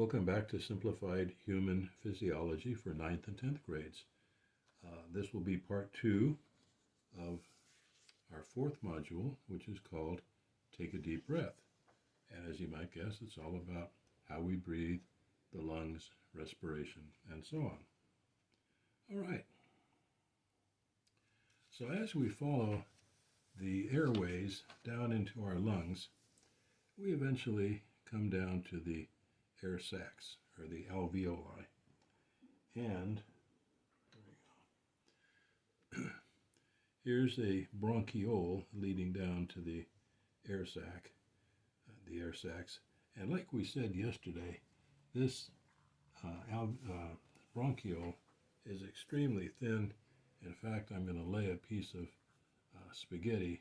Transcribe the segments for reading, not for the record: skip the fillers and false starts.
Welcome back to Simplified Human Physiology for 9th and 10th grades. This will be part 2 of our 4th module, which is called Take a Deep Breath. And as you might guess, it's all about how we breathe, the lungs, respiration, and so on. All right. So as we follow the airways down into our lungs, we eventually come down to the air sacs, or the alveoli. And here's a bronchiole leading down to the air sac, the air sacs. And like we said yesterday, this bronchiole is extremely thin. In fact, I'm going to lay a piece of spaghetti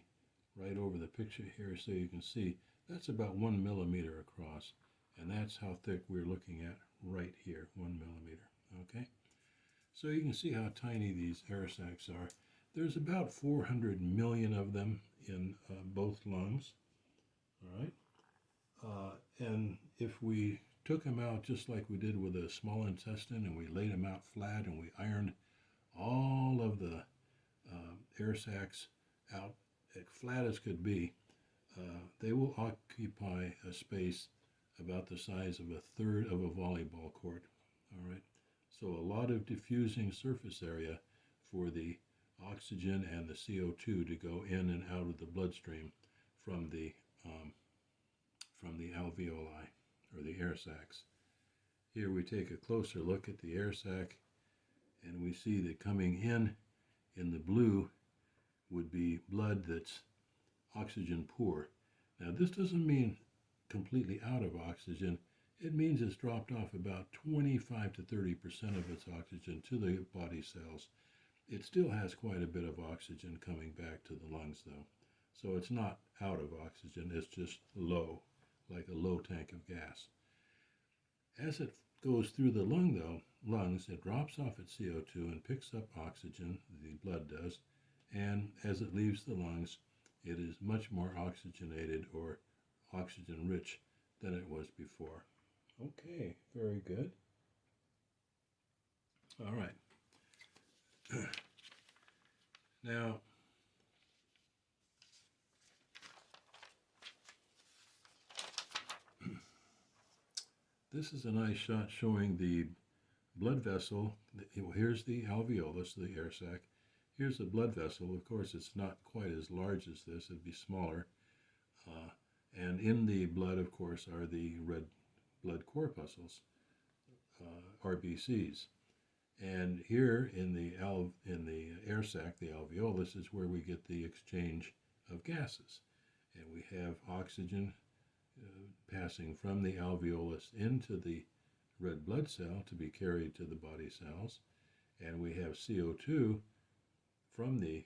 right over the picture here so you can see that's about 1 millimeter across. And that's how thick we're looking at right here, 1 millimeter, okay? So you can see how tiny these air sacs are. There's about 400 million of them in both lungs, all right? And if we took them out just like we did with the small intestine and we laid them out flat and we ironed all of the air sacs out as flat as could be, they will occupy a space about the size of a third of a volleyball court, all right? So a lot of diffusing surface area for the oxygen and the CO2 to go in and out of the bloodstream from the alveoli, or the air sacs. Here we take a closer look at the air sac, and we see that coming in the blue would be blood that's oxygen poor. Now this doesn't mean completely out of oxygen. It means it's dropped off about 25 to 30% of its oxygen to the body cells. It still has quite a bit of oxygen coming back to the lungs though. So it's not out of oxygen, it's just low, like a low tank of gas. As it goes through the lungs, it drops off its CO2 and picks up oxygen, the blood does, and as it leaves the lungs, it is much more oxygenated or oxygen rich than it was before. Okay, very good. All right. Now, this is a nice shot showing the blood vessel. Here's the alveolus, the air sac. Here's the blood vessel. Of course, it's not quite as large as this. It'd be smaller. And in the blood, of course, are the red blood corpuscles, RBCs. And here in the air sac, the alveolus, is where we get the exchange of gases. And we have oxygen passing from the alveolus into the red blood cell to be carried to the body cells. And we have CO2 from the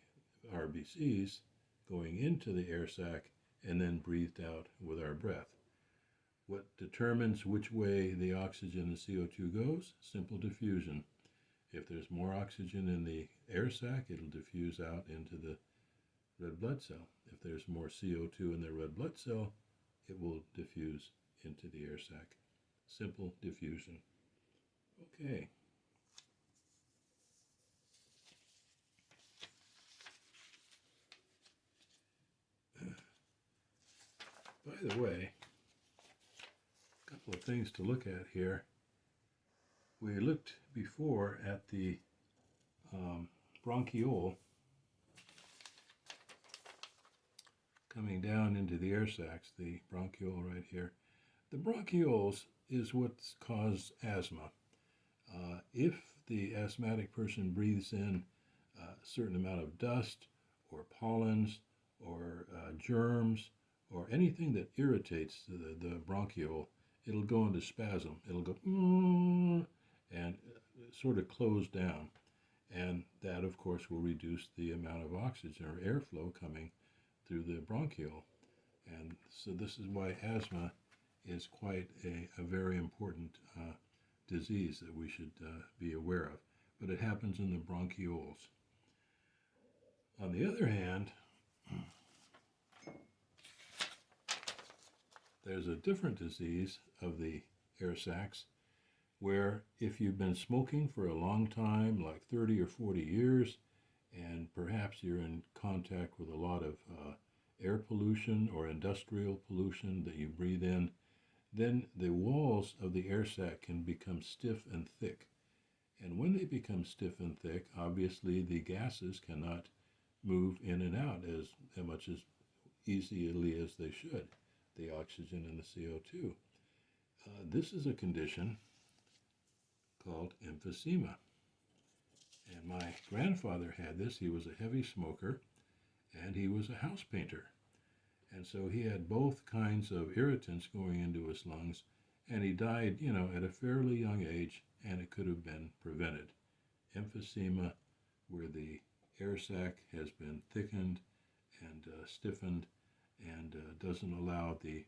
RBCs going into the air sac and then breathed out with our breath. What determines which way the oxygen and CO2 goes? Simple diffusion. If there's more oxygen in the air sac, it'll diffuse out into the red blood cell. If there's more CO2 in the red blood cell, it will diffuse into the air sac. Simple diffusion. Okay. By the way, a couple of things to look at here. We looked before at the bronchiole coming down into the air sacs, the bronchiole right here. The bronchioles is what's caused asthma. If the asthmatic person breathes in a certain amount of dust or pollens or germs or anything that irritates the bronchiole, it'll go into spasm. It'll go and sort of close down. And that, of course, will reduce the amount of oxygen or airflow coming through the bronchiole. And so this is why asthma is quite a very important disease that we should be aware of. But it happens in the bronchioles. On the other hand, there's a different disease of the air sacs, where if you've been smoking for a long time, like 30 or 40 years, and perhaps you're in contact with a lot of air pollution or industrial pollution that you breathe in, then the walls of the air sac can become stiff and thick. And when they become stiff and thick, obviously the gases cannot move in and out as much as easily as they should, the oxygen and the CO2. This is a condition called emphysema. And my grandfather had this. He was a heavy smoker, and he was a house painter. And so he had both kinds of irritants going into his lungs, and he died, at a fairly young age, and it could have been prevented. Emphysema, where the air sac has been thickened and stiffened and doesn't allow the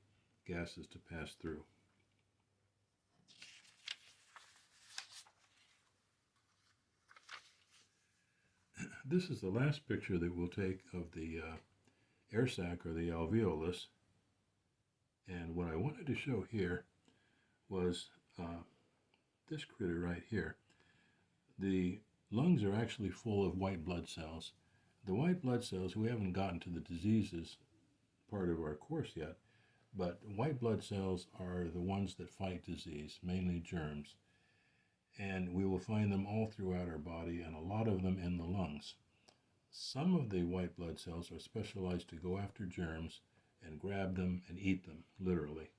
gases to pass through. This is the last picture that we'll take of the air sac, or the alveolus. And what I wanted to show here was this critter right here. The lungs are actually full of white blood cells. The white blood cells, we haven't gotten to the diseases part of our course yet, but white blood cells are the ones that fight disease, mainly germs. And we will find them all throughout our body, and a lot of them in the lungs. Some of the white blood cells are specialized to go after germs and grab them and eat them, literally.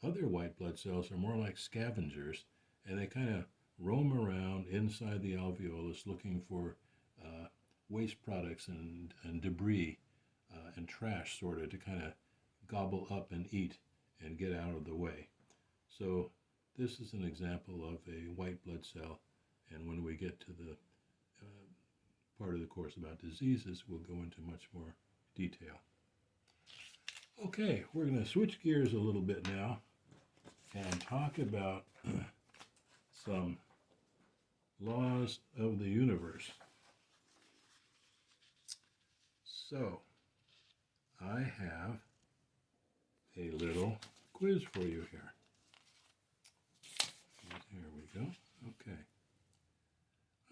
Other white blood cells are more like scavengers, and they kind of roam around inside the alveolus looking for waste products and debris and trash, sort of, to kind of gobble up and eat and get out of the way. So this is an example of a white blood cell, and when we get to the part of the course about diseases, we'll go into much more detail. Okay, we're going to switch gears a little bit now and talk about some laws of the universe. So, I have a little quiz for you here. Here we go. Okay.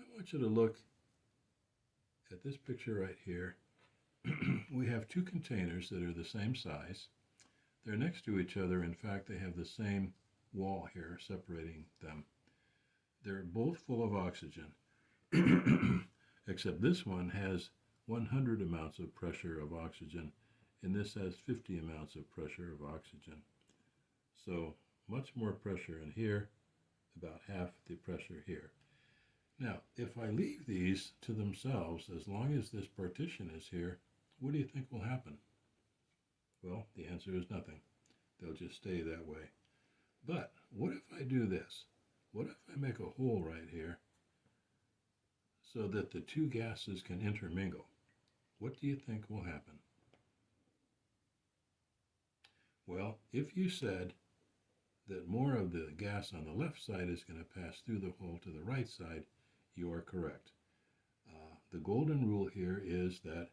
I want you to look at this picture right here. We have two containers that are the same size. They're next to each other. In fact, they have the same wall here separating them. They're both full of oxygen, except this one has 100 amounts of pressure of oxygen, and this has 50 amounts of pressure of oxygen. So much more pressure in here, about half the pressure here. Now, if I leave these to themselves, as long as this partition is here, what do you think will happen? Well, the answer is nothing. They'll just stay that way. But what if I do this? What if I make a hole right here so that the two gases can intermingle? What do you think will happen? Well, if you said that more of the gas on the left side is going to pass through the hole to the right side, you are correct. The golden rule here is that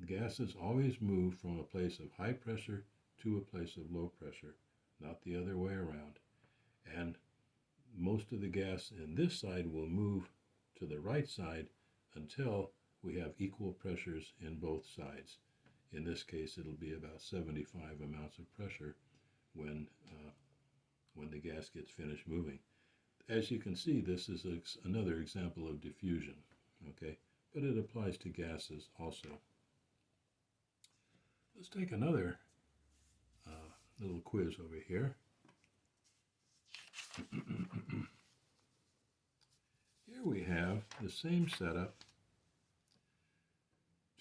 gases always move from a place of high pressure to a place of low pressure, not the other way around. And most of the gas in this side will move to the right side until we have equal pressures in both sides. In this case, it'll be about 75 amounts of pressure when the gas gets finished moving. As you can see, this is another example of diffusion, okay? But it applies to gases also. Let's take another little quiz over here. Here we have the same setup,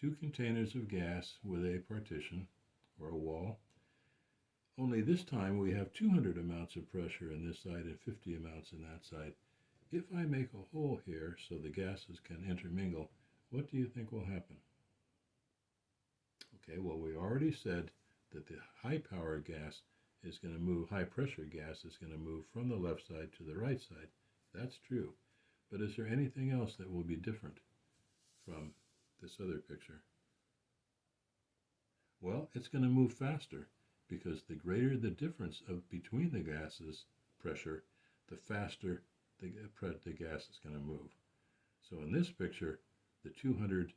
two containers of gas with a partition or a wall, only this time we have 200 amounts of pressure in this side and 50 amounts in that side. If I make a hole here so the gases can intermingle, what do you think will happen? Okay, well, we already said that the high power gas is going to move, high pressure gas is going to move from the left side to the right side. That's true. But is there anything else that will be different from this other picture? Well, it's going to move faster. because the greater the difference between the gases pressure, the faster the gas is going to move. So in this picture, the 200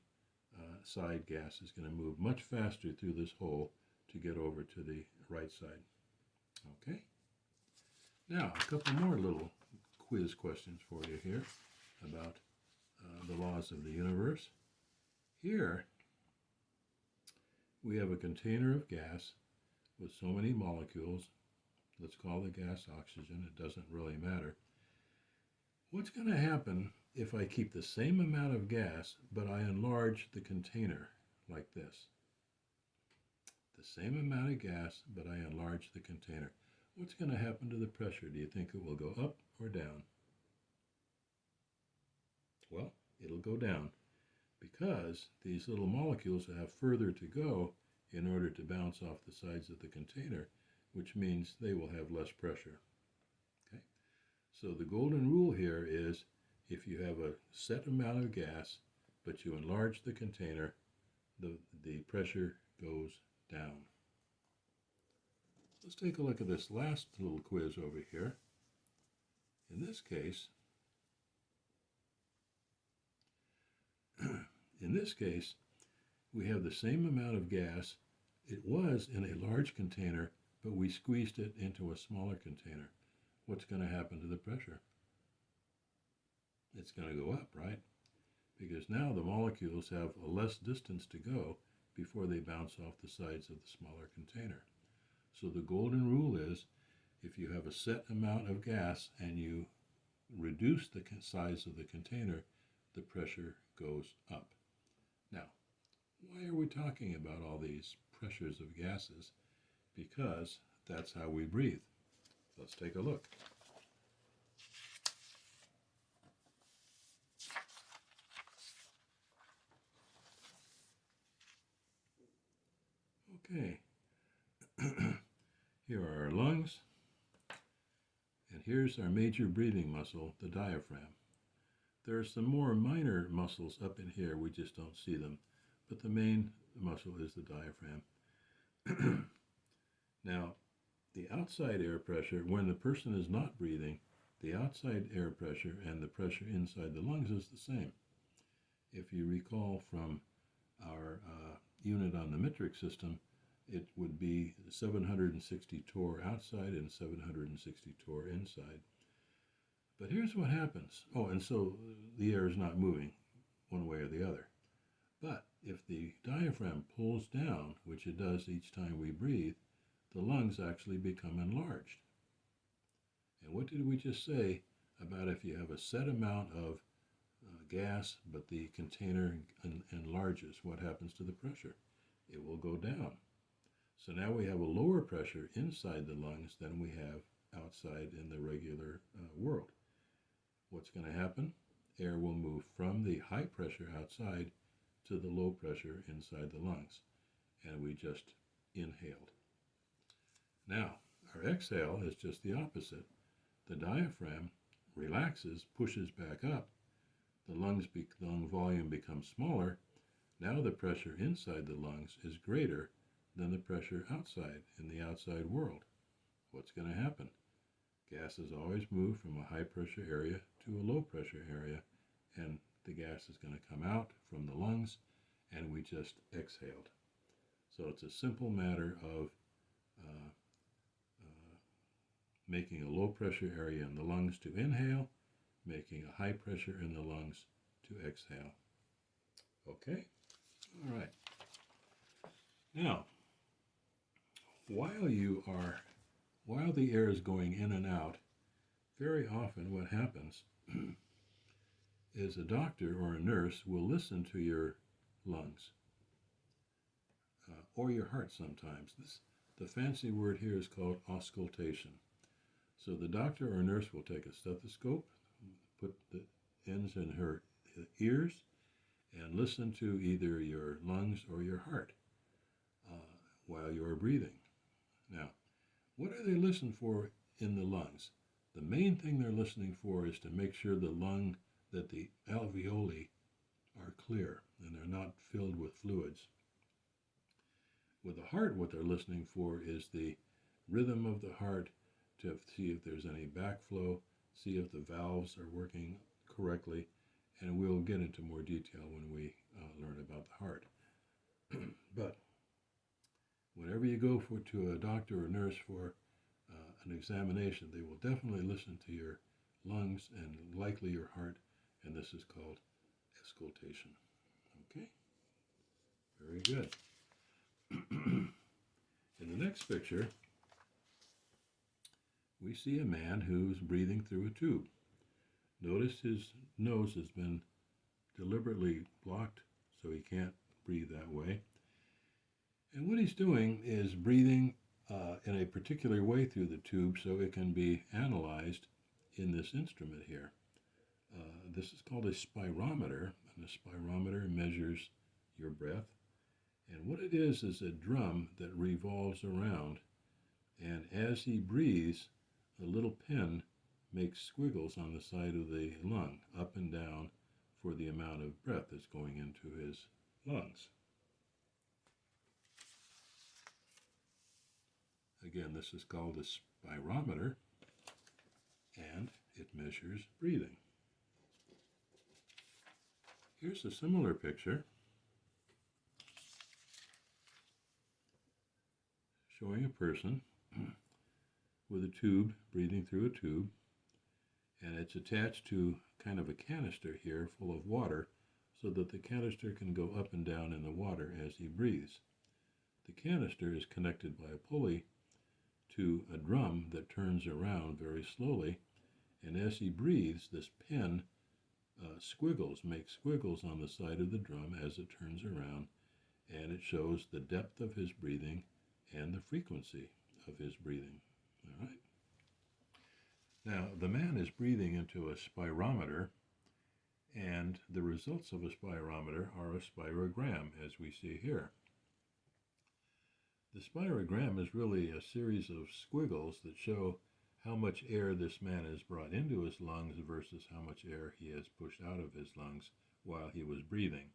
side gas is going to move much faster through this hole to get over to the right side. Okay? Now, a couple more little quiz questions for you here about the laws of the universe. Here, we have a container of gas with so many molecules. Let's call the gas oxygen. It doesn't really matter. What's going to happen if I keep the same amount of gas, but I enlarge the container like this? The same amount of gas, but I enlarge the container. What's going to happen to the pressure? Do you think it will go up or down? Well, it'll go down because these little molecules have further to go in order to bounce off the sides of the container, which means they will have less pressure. Okay? So the golden rule here is if you have a set amount of gas, but you enlarge the container, the pressure goes down. Let's take a look at this last little quiz over here. In this case, we have the same amount of gas. It was in a large container, but we squeezed it into a smaller container. What's going to happen to the pressure? It's going to go up, right? Because now the molecules have a less distance to go before they bounce off the sides of the smaller container. So the golden rule is if you have a set amount of gas and you reduce the size of the container, the pressure goes up. Now, why are we talking about all these pressures of gases? Because that's how we breathe. Let's take a look. Okay. Here are our lungs, and here's our major breathing muscle, the diaphragm. There are some more minor muscles up in here, we just don't see them, but the main muscle is the diaphragm. Now, the outside air pressure, when the person is not breathing, the outside air pressure and the pressure inside the lungs is the same. If you recall from our unit on the metric system, it would be 760 torr outside and 760 torr inside. But here's what happens. Oh, and so the air is not moving one way or the other. But if the diaphragm pulls down, which it does each time we breathe, the lungs actually become enlarged. And what did we just say about if you have a set amount of gas, but the container enlarges? What happens to the pressure? It will go down. So now we have a lower pressure inside the lungs than we have outside in the regular world. What's going to happen? Air will move from the high pressure outside to the low pressure inside the lungs. And we just inhaled. Now, our exhale is just the opposite. The diaphragm relaxes, pushes back up. The lung volume becomes smaller. Now the pressure inside the lungs is greater than the pressure outside in the outside world. What's going to happen? Gases always move from a high pressure area to a low pressure area, and the gas is going to come out from the lungs, and we just exhaled. So it's a simple matter of making a low pressure area in the lungs to inhale, making a high pressure in the lungs to exhale. Okay? All right. Now, while the air is going in and out, very often what happens is a doctor or a nurse will listen to your lungs or your heart sometimes. The fancy word here is called auscultation. So the doctor or nurse will take a stethoscope, put the ends in her ears, and listen to either your lungs or your heart while you're breathing. Now, what are they listening for in the lungs? The main thing they're listening for is to make sure that the alveoli are clear and they're not filled with fluids. With the heart, what they're listening for is the rhythm of the heart to see if there's any backflow, see if the valves are working correctly, and we'll get into more detail when we learn about the heart. But whenever you go to a doctor or nurse for an examination, they will definitely listen to your lungs and likely your heart, and this is called auscultation. Okay? Very good. In the next picture, we see a man who's breathing through a tube. Notice his nose has been deliberately blocked so he can't breathe that way. And what he's doing is breathing in a particular way through the tube so it can be analyzed in this instrument here. This is called a spirometer, and a spirometer measures your breath. And what it is a drum that revolves around, and as he breathes, a little pin makes squiggles on the side of the lung, up and down, for the amount of breath that's going into his lungs. Again, this is called a spirometer, and it measures breathing. Here's a similar picture showing a person with a tube, breathing through a tube, and it's attached to kind of a canister here full of water so that the canister can go up and down in the water as he breathes. The canister is connected by a pulley to a drum that turns around very slowly, and as he breathes, this pin makes squiggles on the side of the drum as it turns around, and it shows the depth of his breathing and the frequency of his breathing. All right. Now, the man is breathing into a spirometer, and the results of a spirometer are a spirogram, as we see here. The spirogram is really a series of squiggles that show how much air this man has brought into his lungs versus how much air he has pushed out of his lungs while he was breathing.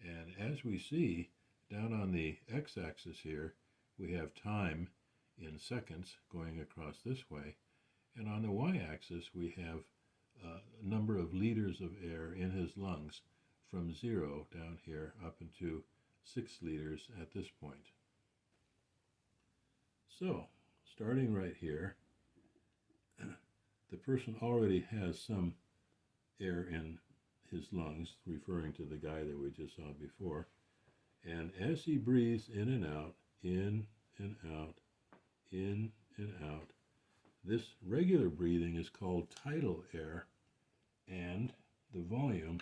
And as we see, down on the x-axis here, we have time in seconds going across this way, and on the y-axis we have a number of liters of air in his lungs from 0 down here up into 6 liters at this point. So, starting right here, the person already has some air in his lungs, referring to the guy that we just saw before. And as he breathes in and out, in and out, in and out, this regular breathing is called tidal air, and the volume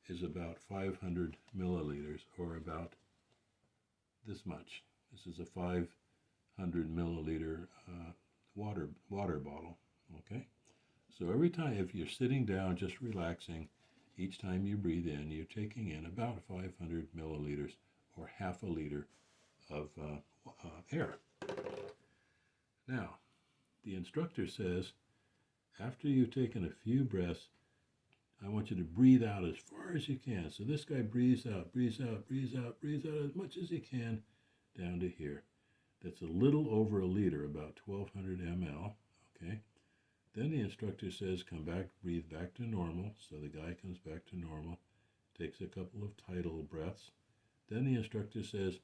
is about 500 milliliters, or about this much. This is a 500 milliliter water bottle, okay? So every time, if you're sitting down just relaxing, each time you breathe in, you're taking in about 500 milliliters, or half a liter of air. Now, the instructor says, after you've taken a few breaths, I want you to breathe out as far as you can. So this guy breathes out, breathes out, breathes out, breathes out as much as he can down to here. That's a little over a liter, about 1200 ml, okay? Then the instructor says, come back, breathe back to normal. So the guy comes back to normal, takes a couple of tidal breaths. Then the instructor says,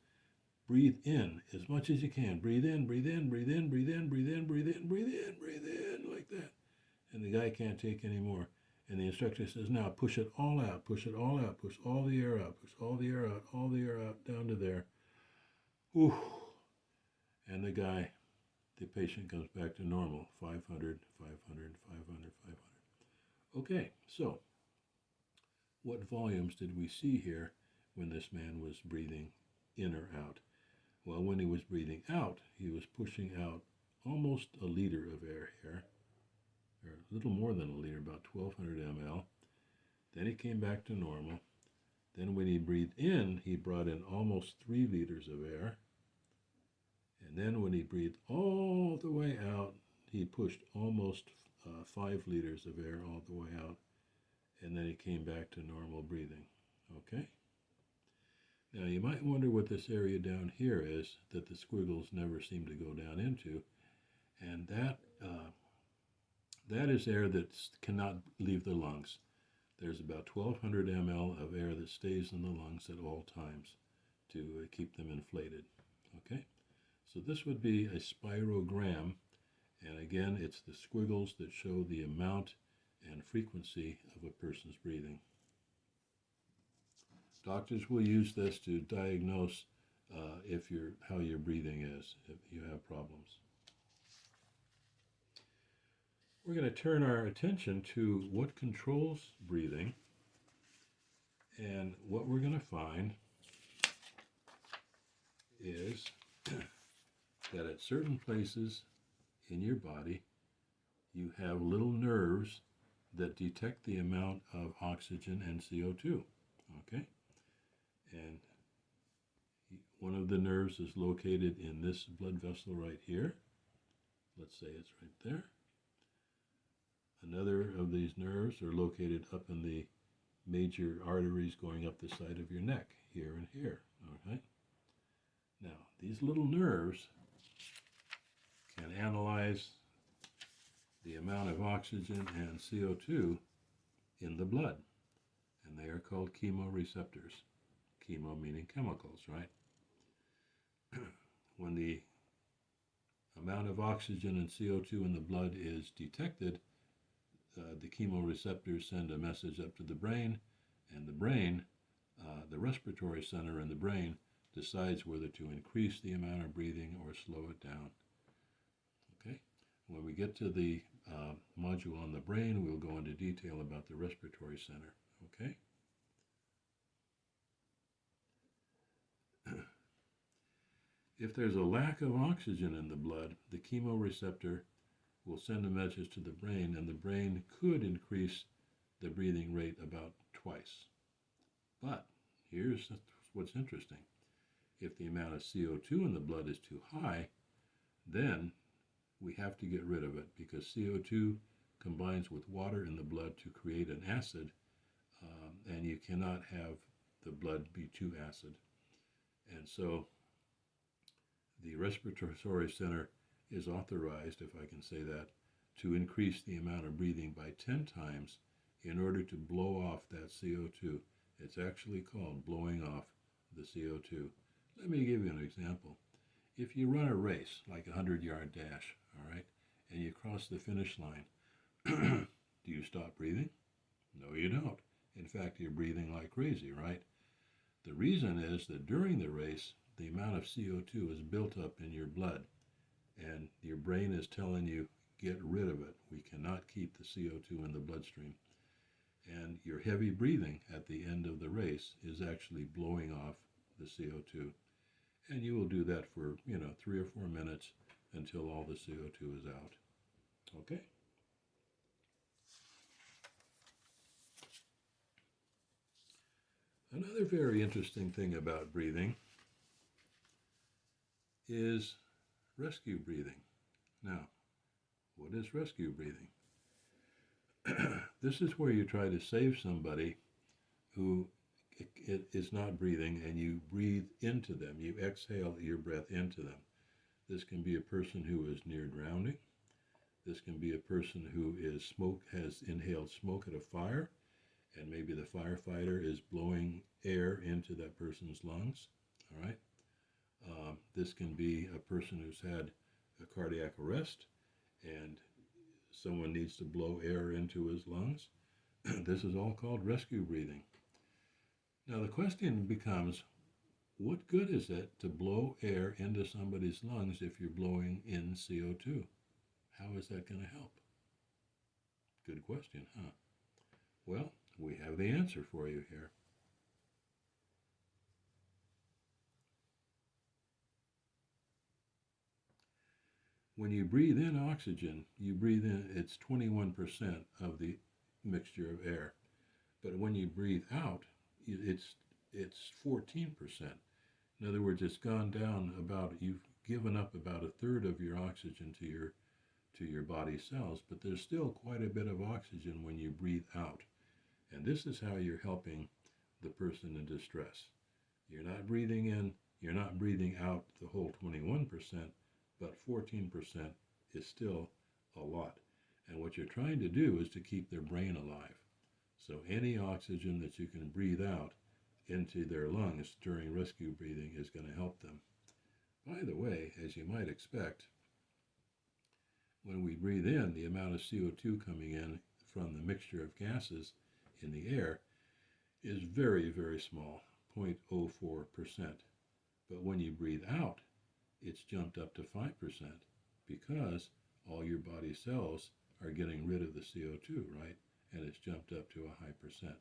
breathe in as much as you can. Breathe in, breathe in, breathe in, breathe in, breathe in, breathe in, breathe in, breathe in, like that. And the guy can't take any more. And the instructor says, now push it all out, push it all out, push all the air out, push all the air out, all the air out, down to there. Whew. And the patient comes back to normal, 500, 500, 500, 500. Okay, so what volumes did we see here when this man was breathing in or out? Well, when he was breathing out, he was pushing out almost a liter of air here, or a little more than a liter, about 1200 ml. Then he came back to normal. Then when he breathed in, he brought in almost 3 liters of air. And then when he breathed all the way out, he pushed almost 5 liters of air all the way out. And then he came back to normal breathing. Okay? Now you might wonder what this area down here is that the squiggles never seem to go down into, and that is air that cannot leave the lungs. There's about 1,200 ml of air that stays in the lungs at all times to keep them inflated. Okay, so this would be a spirogram, and again, it's the squiggles that show the amount and frequency of a person's breathing. Doctors will use this to diagnose how your breathing is, if you have problems. We're going to turn our attention to what controls breathing, and what we're going to find is that at certain places in your body, you have little nerves that detect the amount of oxygen and CO2, okay? And one of the nerves is located in this blood vessel right here. Let's say it's right there. Another of these nerves are located up in the major arteries going up the side of your neck, here and here, okay? Now, these little nerves can analyze the amount of oxygen and CO2 in the blood, and they are called chemoreceptors. Chemo meaning chemicals, right? When the amount of oxygen and CO2 in the blood is detected, the chemoreceptors send a message up to the brain, and the brain, the respiratory center in the brain, decides whether to increase the amount of breathing or slow it down. Okay? When we get to the module on the brain, we'll go into detail about the respiratory center. Okay? If there's a lack of oxygen in the blood, the chemoreceptor will send a message to the brain, and the brain could increase the breathing rate about twice. But here's what's interesting. If the amount of CO2 in the blood is too high, then we have to get rid of it, because CO2 combines with water in the blood to create an acid, and you cannot have the blood be too acid. And so the respiratory center is authorized, if I can say that, to increase the amount of breathing by 10 times in order to blow off that CO2. It's actually called blowing off the CO2. Let me give you an example. If you run a race, like a 100-yard dash, all right, and you cross the finish line, do you stop breathing? No, you don't. In fact, you're breathing like crazy, right? The reason is that during the race, the amount of CO2 is built up in your blood, and your brain is telling you, get rid of it. We cannot keep the CO2 in the bloodstream. And your heavy breathing at the end of the race is actually blowing off the CO2. And you will do that for, 3 or 4 minutes until all the CO2 is out. Okay? Another very interesting thing about breathing is rescue breathing. Now, what is rescue breathing? This is where you try to save somebody who is not breathing, and you breathe into them. You exhale your breath into them. This can be a person who is near drowning. This can be a person who has inhaled smoke at a fire, and maybe the firefighter is blowing air into that person's lungs. All right. This can be a person who's had a cardiac arrest, and someone needs to blow air into his lungs. This is all called rescue breathing. Now the question becomes, what good is it to blow air into somebody's lungs if you're blowing in CO2? How is that going to help? Good question, huh? Well, we have the answer for you here. When you breathe in oxygen, it's 21% of the mixture of air. But when you breathe out, it's 14%. In other words, it's gone down you've given up about a third of your oxygen to your body cells, but there's still quite a bit of oxygen when you breathe out. And this is how you're helping the person in distress. You're not breathing in, you're not breathing out the whole 21%, but 14% is still a lot. And what you're trying to do is to keep their brain alive. So any oxygen that you can breathe out into their lungs during rescue breathing is going to help them. By the way, as you might expect, when we breathe in, the amount of CO2 coming in from the mixture of gases in the air is very, very small, 0.04%. But when you breathe out, it's jumped up to 5% because all your body cells are getting rid of the CO2, right? And it's jumped up to a high percent.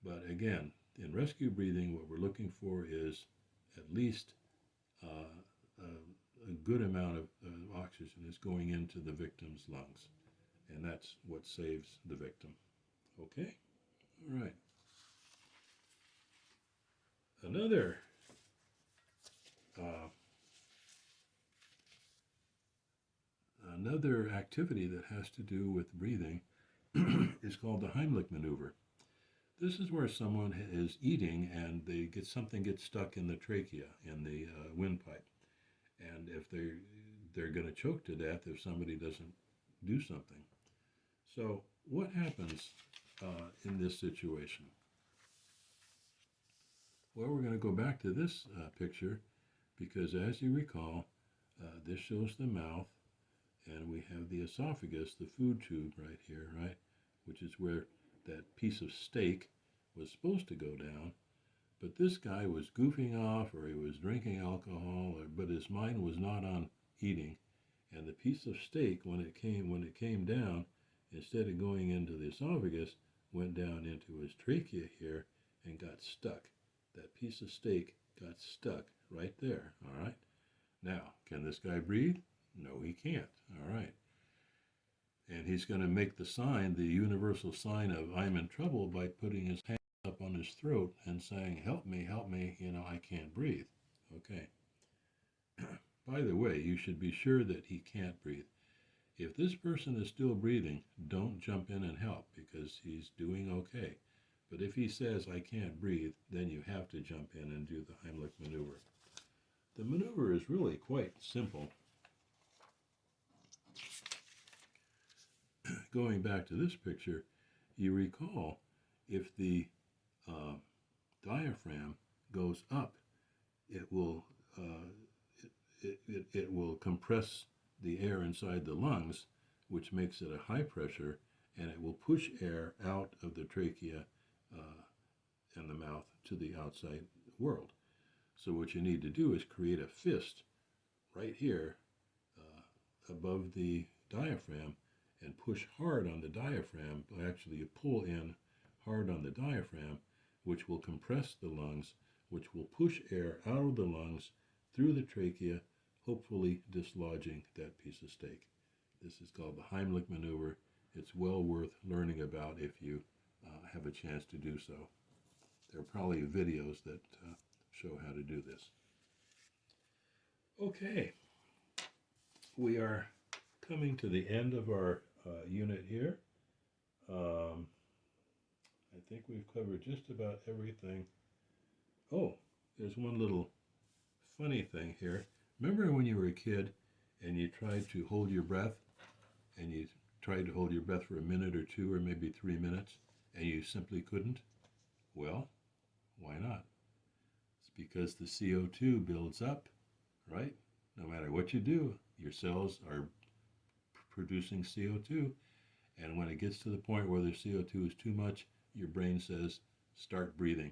But again, in rescue breathing, what we're looking for is at least a good amount of oxygen is going into the victim's lungs. And that's what saves the victim. Okay? All right. Another activity that has to do with breathing is called the Heimlich maneuver. This is where someone is eating and something gets stuck in the trachea, in the windpipe. And if they're going to choke to death if somebody doesn't do something. So what happens in this situation? Well, we're going to go back to this picture because, as you recall, this shows the mouth, and we have the esophagus, the food tube right here, right, which is where that piece of steak was supposed to go down. But this guy was goofing off, or he was drinking alcohol, but his mind was not on eating. And the piece of steak, when it came down, instead of going into the esophagus, went down into his trachea here and got stuck. That piece of steak got stuck right there, all right? Now, can this guy breathe? No, he can't, all right. And he's going to make the sign, the universal sign of I'm in trouble, by putting his hand up on his throat and saying, help me, I can't breathe. Okay. By the way, you should be sure that he can't breathe. If this person is still breathing, don't jump in and help because he's doing okay. But if he says, I can't breathe, then you have to jump in and do the Heimlich maneuver. The maneuver is really quite simple. Going back to this picture, you recall if the diaphragm goes up, it will compress the air inside the lungs, which makes it a high pressure, and it will push air out of the trachea and the mouth to the outside world. So what you need to do is create a fist right here above the diaphragm and push hard on the diaphragm. Actually, you pull in hard on the diaphragm, which will compress the lungs, which will push air out of the lungs through the trachea, hopefully dislodging that piece of steak. This is called the Heimlich maneuver. It's well worth learning about if you have a chance to do so. There are probably videos that show how to do this. Okay, we are coming to the end of our unit here. I think we've covered just about everything. Oh, there's one little funny thing here. Remember when you were a kid and you tried to hold your breath, and you tried to hold your breath for a minute or two or maybe 3 minutes, and you simply couldn't? Well, why not? It's because the CO2 builds up, right? No matter what you do, your cells are producing CO2, and when it gets to the point where the CO2 is too much, your brain says, start breathing,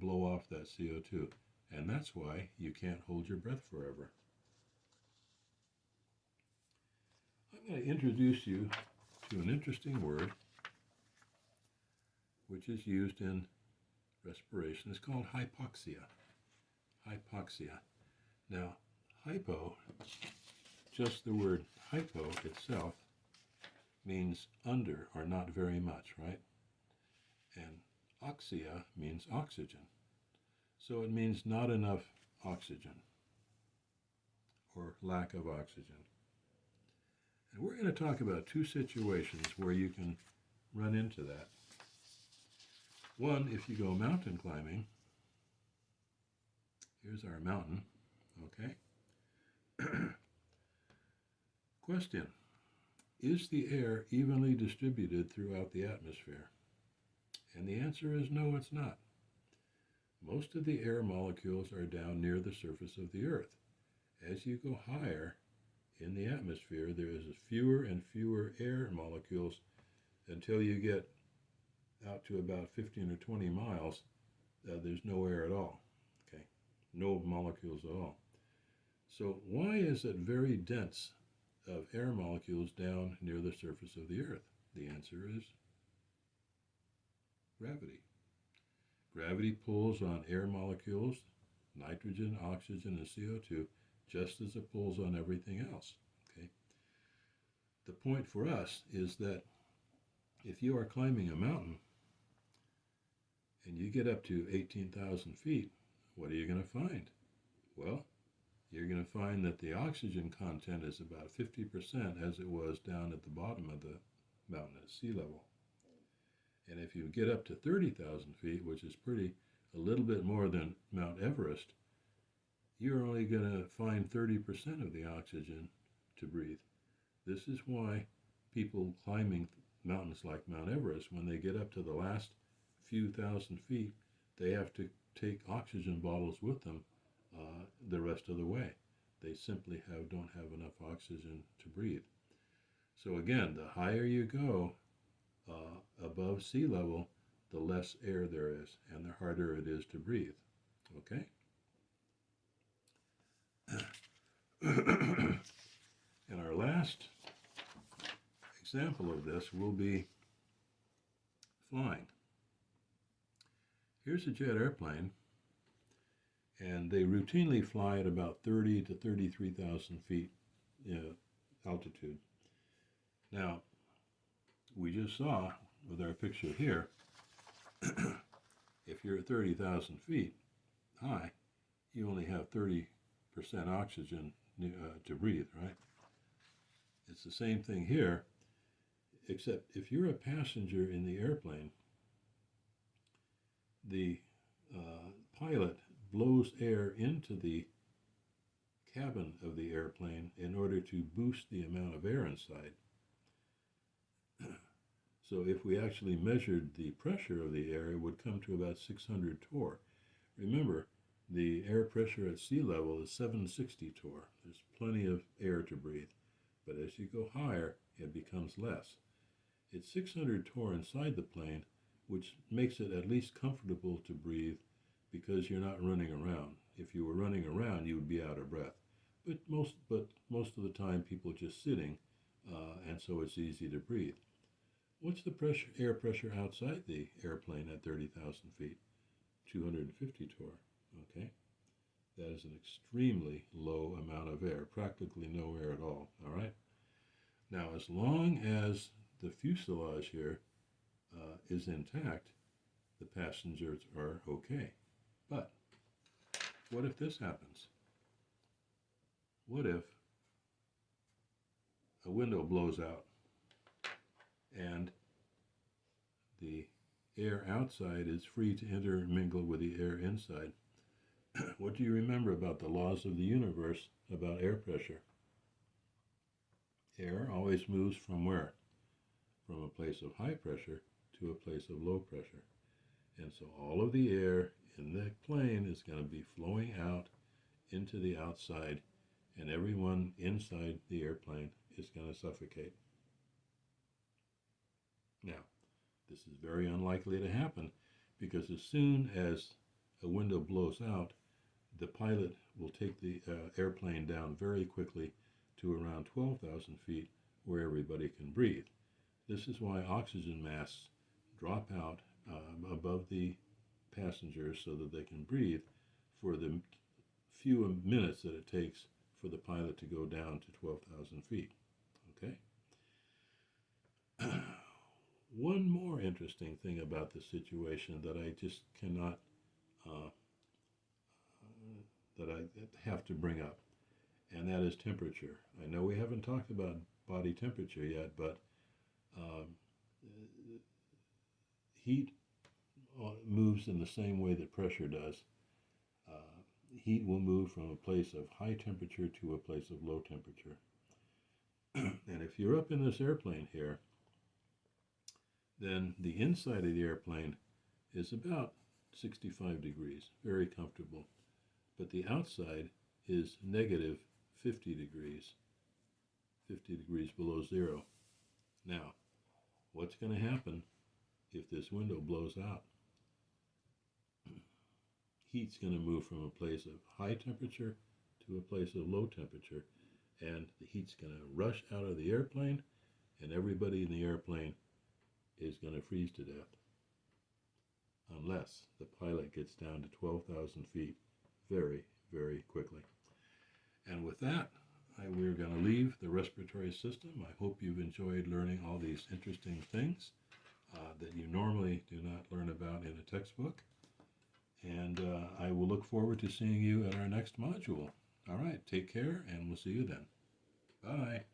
blow off that CO2, and that's why you can't hold your breath forever. I'm going to introduce you to an interesting word which is used in respiration. It's called hypoxia. Hypoxia. Now, hypo, just the word hypo itself, means under or not very much, right? And oxia means oxygen. So it means not enough oxygen or lack of oxygen. And we're going to talk about two situations where you can run into that. One, if you go mountain climbing, Here's our mountain, okay? Question, is the air evenly distributed throughout the atmosphere? And the answer is no, it's not. Most of the air molecules are down near the surface of the Earth. As you go higher in the atmosphere, there is fewer and fewer air molecules until you get out to about 15 or 20 miles. There's no air at all, okay? No molecules at all. So why is it very dense of air molecules down near the surface of the Earth? The answer is gravity. Gravity pulls on air molecules, nitrogen, oxygen, and CO2, just as it pulls on everything else. Okay? The point for us is that if you are climbing a mountain and you get up to 18,000 feet, what are you going to find? Well, you're going to find that the oxygen content is about 50% as it was down at the bottom of the mountain at sea level. And if you get up to 30,000 feet, which is a little bit more than Mount Everest, you're only going to find 30% of the oxygen to breathe. This is why people climbing mountains like Mount Everest, when they get up to the last few thousand feet, they have to take oxygen bottles with them the rest of the way. They simply don't have enough oxygen to breathe. So again, the higher you go above sea level, the less air there is, and the harder it is to breathe. Okay? And our last example of this will be flying. Here's a jet airplane, and they routinely fly at about 30 to 33,000 feet altitude. Now, we just saw with our picture here, if you're at 30,000 feet high, you only have 30% oxygen to breathe, right? It's the same thing here, except if you're a passenger in the airplane, the pilot blows air into the cabin of the airplane in order to boost the amount of air inside. So if we actually measured the pressure of the air, it would come to about 600 torr. Remember, the air pressure at sea level is 760 torr. There's plenty of air to breathe. But as you go higher, it becomes less. It's 600 torr inside the plane, which makes it at least comfortable to breathe because you're not running around. If you were running around, you would be out of breath. But most of the time, people are just sitting, and so it's easy to breathe. What's the air pressure outside the airplane at 30,000 feet? 250 torr, okay? That is an extremely low amount of air, practically no air at all right? Now, as long as the fuselage here is intact, the passengers are okay. But what if this happens? What if a window blows out and the air outside is free to intermingle with the air inside? What do you remember about the laws of the universe about air pressure? Air always moves from where? From a place of high pressure to a place of low pressure. And so all of the air in the plane is going to be flowing out into the outside, and everyone inside the airplane is going to suffocate. Now, this is very unlikely to happen because as soon as a window blows out, the pilot will take the airplane down very quickly to around 12,000 feet where everybody can breathe. This is why oxygen masks drop out above the passengers so that they can breathe for the few minutes that it takes for the pilot to go down to 12,000 feet. Okay? One more interesting thing about this situation that I just cannot, that I have to bring up, and that is temperature. I know we haven't talked about body temperature yet, but heat moves in the same way that pressure does. heat will move from a place of high temperature to a place of low temperature. And if you're up in this airplane here, then the inside of the airplane is about 65 degrees, very comfortable. But the outside is negative 50 degrees, 50 degrees below zero. Now, what's going to happen if this window blows out? Heat's going to move from a place of high temperature to a place of low temperature, and the heat's going to rush out of the airplane, and everybody in the airplane is going to freeze to death unless the pilot gets down to 12,000 feet very, very quickly. And with that, we're going to leave the respiratory system. I hope you've enjoyed learning all these interesting things that you normally do not learn about in a textbook. And I will look forward to seeing you at our next module. All right, take care, and we'll see you then. Bye.